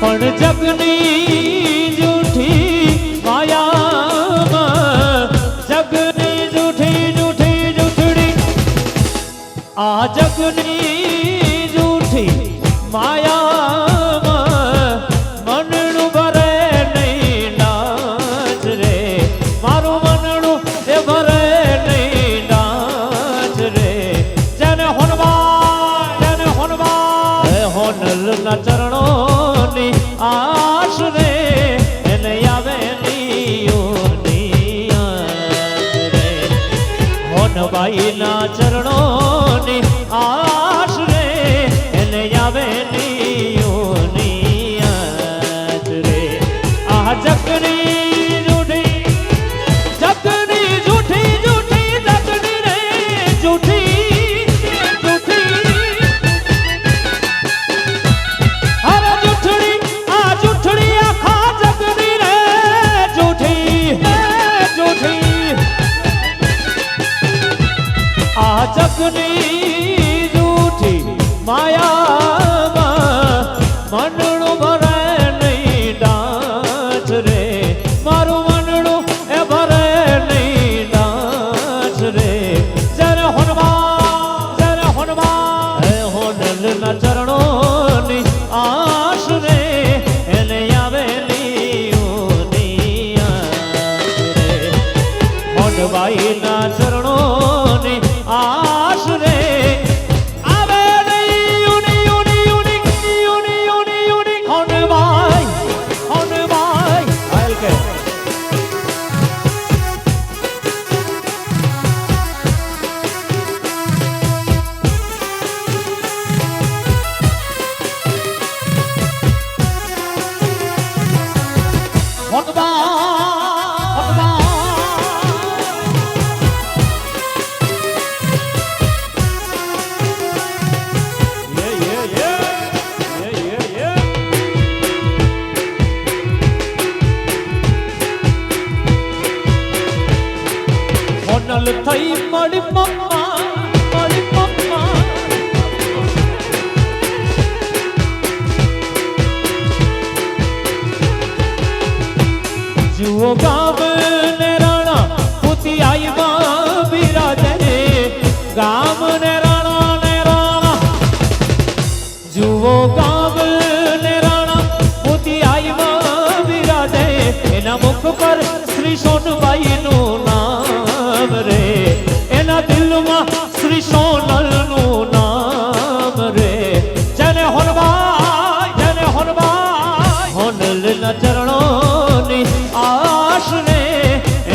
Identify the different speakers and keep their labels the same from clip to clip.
Speaker 1: પણ જગની જૂઠી માયામાં જગની જૂઠી જૂઠી જૂઠડી આ જગની જૂઠી માયામાં મનનું ભરે નહીં નાચ રે મારું મનનું એ ભરે નહીં નાચ રે જેને હોનવા હોનલ ના ચરણો આશ રે એને આવે રે હોનબાઈ ના ચરણો ની આશ રે એને આવે રે આ જગની જૂઠી જગની જૂઠી જૂઠી જગની રે જૂઠી જગની જૂઠી માયામાં મનનું ભરે નહીં ડાચ રે મારું મનનું એ ભરે નહીં ડાચ રે જરે હોનવા હે હોનલ ના ચરણોની આશ રે એને આવે રે હોનબાઈ ના ચરણોની આશ રે આવે યુની હોનબાઈ આયલ કે થઈ મળી પપ્પા જુઓ ગામ ને રાણા પૂતી આઈમાં બિરાજે ગામ ને રાણા જુઓ ગામ ને રાણા પૂતી આઈમાં બિરાજે એના મુખ પર શ્રી સોનબાઈ નું નામ રે એના દિલમાં શ્રી સોનલ નું નામ રે જેને હોનબાઈ હોનલ ના ચરણોની આશ રે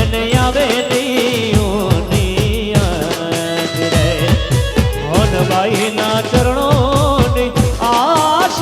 Speaker 1: એને આવે રે હોનબાઈ ના ચરણોની આશ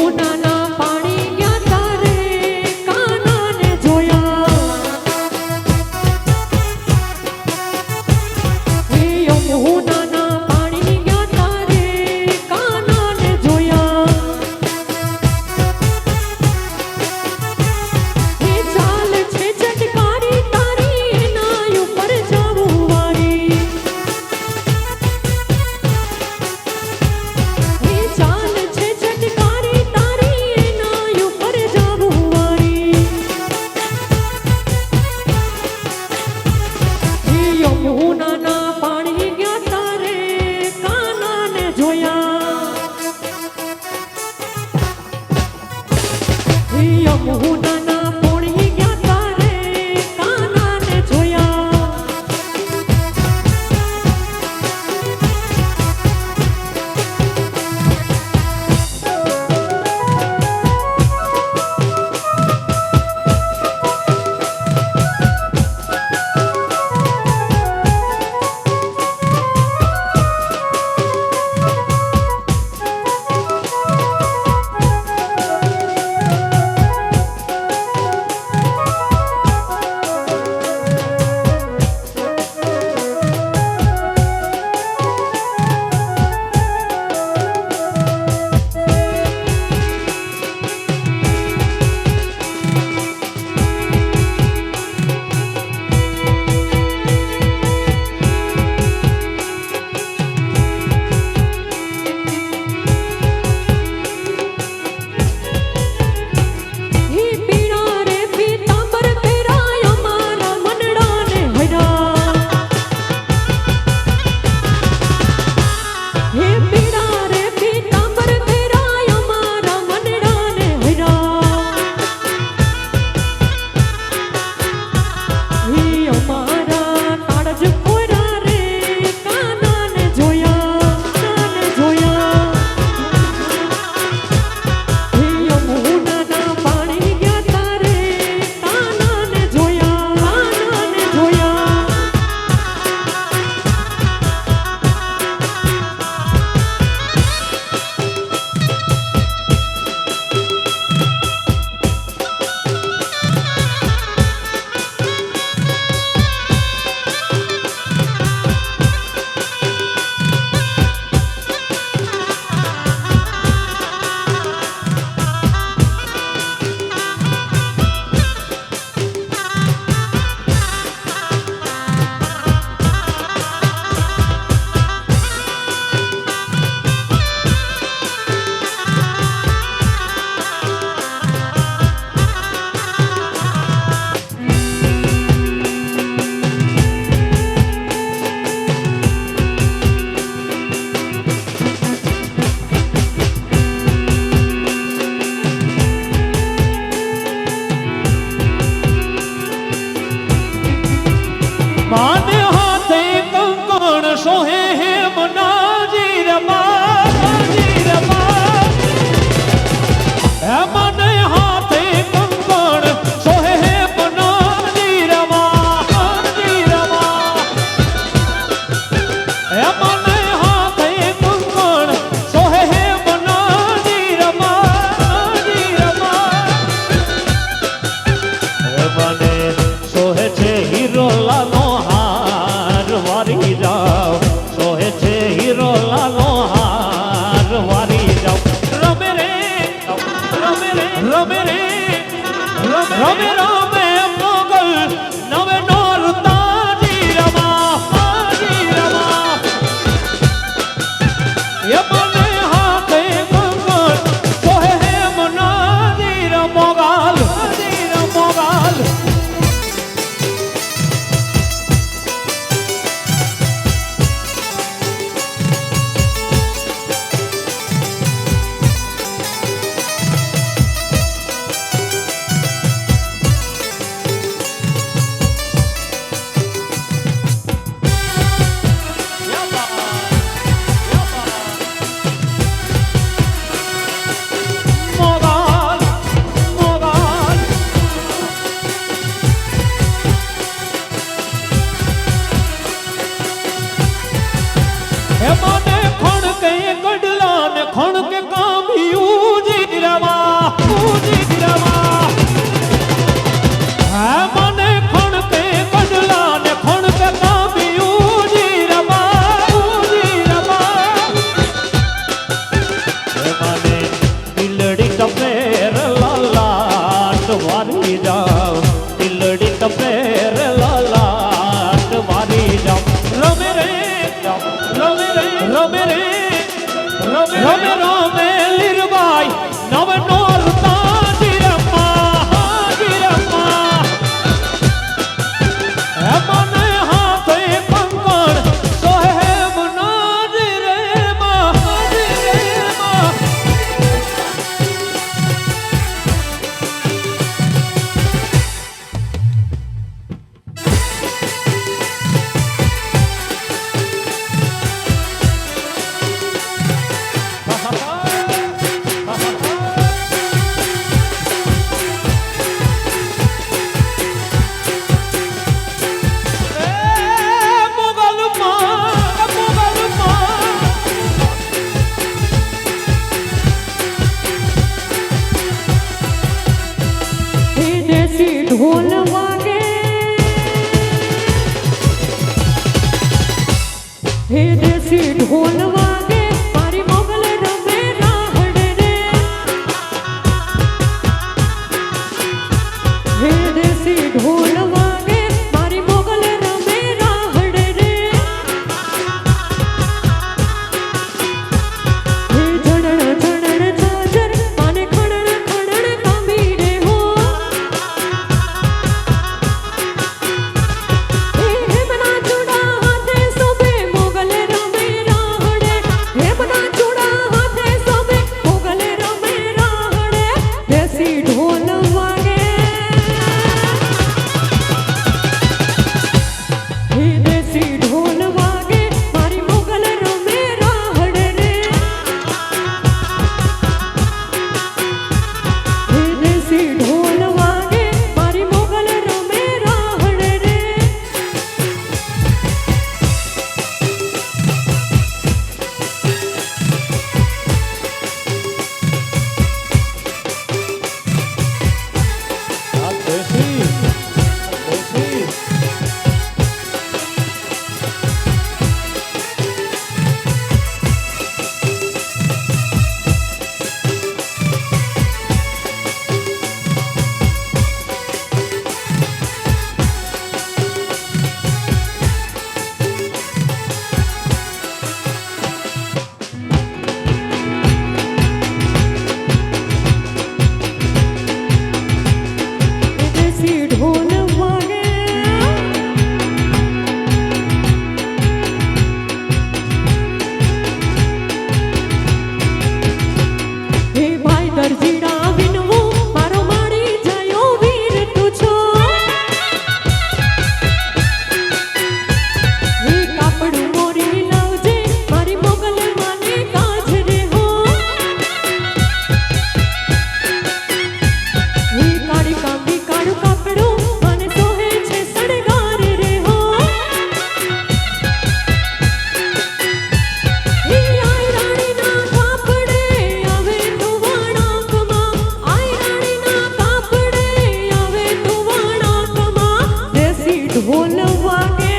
Speaker 2: યમુનાના પાણી ગયા તારે કાનાને જોયા હે યમુનાના પાણી ગયા તારે કાનાને જોયા હે ચાલ છે ચટકારી તારી એના ઉપર જાવું વારી હે ચાલ છે ચટકારી તારી એના ઉપર જાવું વારી હે યમુનાના પાણી ગયા તારે કાનાને જોયા હે યમુનાના પાણી ગયા તારે કાનાને જોયા હે પીળા રે પીતાંબર પહેરાય અમારા મનડાને હૈરા હે પીળા રે પીતાંબર પહેરાય અમારા મનડાને હૈરા હે અમારા તાળજ કોરા રે કાનાને જોયા હે યમુનાના પાણી ગયા તારે કાનાને જોયા
Speaker 1: માને હાથે કંકણ સોહે હે મનાજી રમા હે મને હાથે કંકણ સોહે હે મનાજી રમા હે મને હાથે કંકણ સોહે હે મનાજી રમા હે મને સોહે છે હીરો લાલો હાર વારી જાવ સોહે છે હીરો લાલો હાર વારી જાવ રમે રે રમે રે રમે રે રમે રમે મોગલ નવે નોર તાજી રમા એ મને હાથે કંકણ સોહે હે મનાજી રમોગાલ
Speaker 2: ઢોલ વાગે હે દેશી ઢોલ વાગે મારી મોગલ રમે રાહડે રે હે દેશી ઢોલ વાગે મારી મોગલ રમે રાહડે રે હે જડણ જડણ જાજર માને ખડણ ખડણ કામી રે હો હે બના ચૂડા હાથે સોબે મોગલ રમે રાહડે હે બના ચૂડા હાથે સોબે મોગલ રમે રાહડે દેશી ઢોલ વાગે હે દેશી ઢોલ વાગે મારી મોગલ રમે રાહડે રે હે દેશી ઢોલ વાગે મારી મોગલ રમે રાહડે રે
Speaker 1: આ દેશી દેશી
Speaker 2: દેશી ઢોલ વાગે હે ભાઈ દરજીડા વિનવું મારો મારી જાયો વીર તું છો હે કાપડ મોરી લાવજે મારી મોગલ માને કાજ રે હો હે કાળી કાંબી કાળું કાપડું મને સોહે છે સડગાર રે હો હે આઈ રાણીના કાપડે આવે તું વણાકમાં આઈ રાણીના કાપડે આવે તું વણાકમાં દેશી ઢોલ વાગે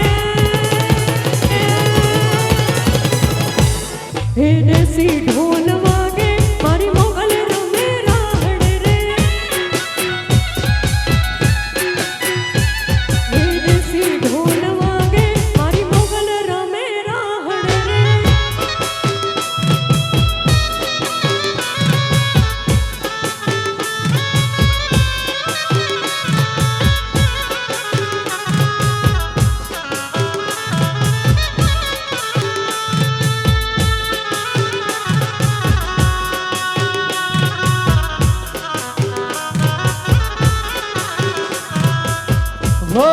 Speaker 2: હે દેશી ઢોલ વાગે મારી મોગલ રમે રાહડે રે હે દેશી ઢોલ વાગે મારી મોગલ રમે રાહડે રે
Speaker 1: હો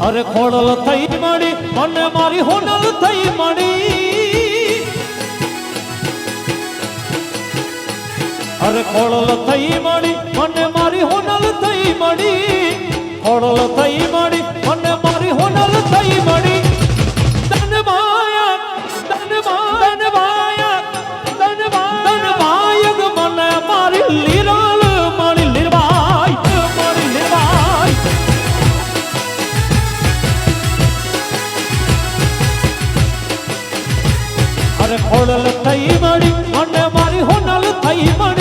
Speaker 1: અરે ખોડલ થઈ મળી મને મારી હોનલ થઈ મળી અરે ખોડલ થઈ મળી મને મારી હોનલ થઈ મળી ખોડલ થઈ મળી મને મારી હોનલ થઈ મળી ધન માયા ધન માયા ધન માયક મને મારી લીરાલ મારી લીરવાઈ મારી લીરવાઈ અરે ખોડલ થઈ મળી અને મારી હોનલ થઈ મળી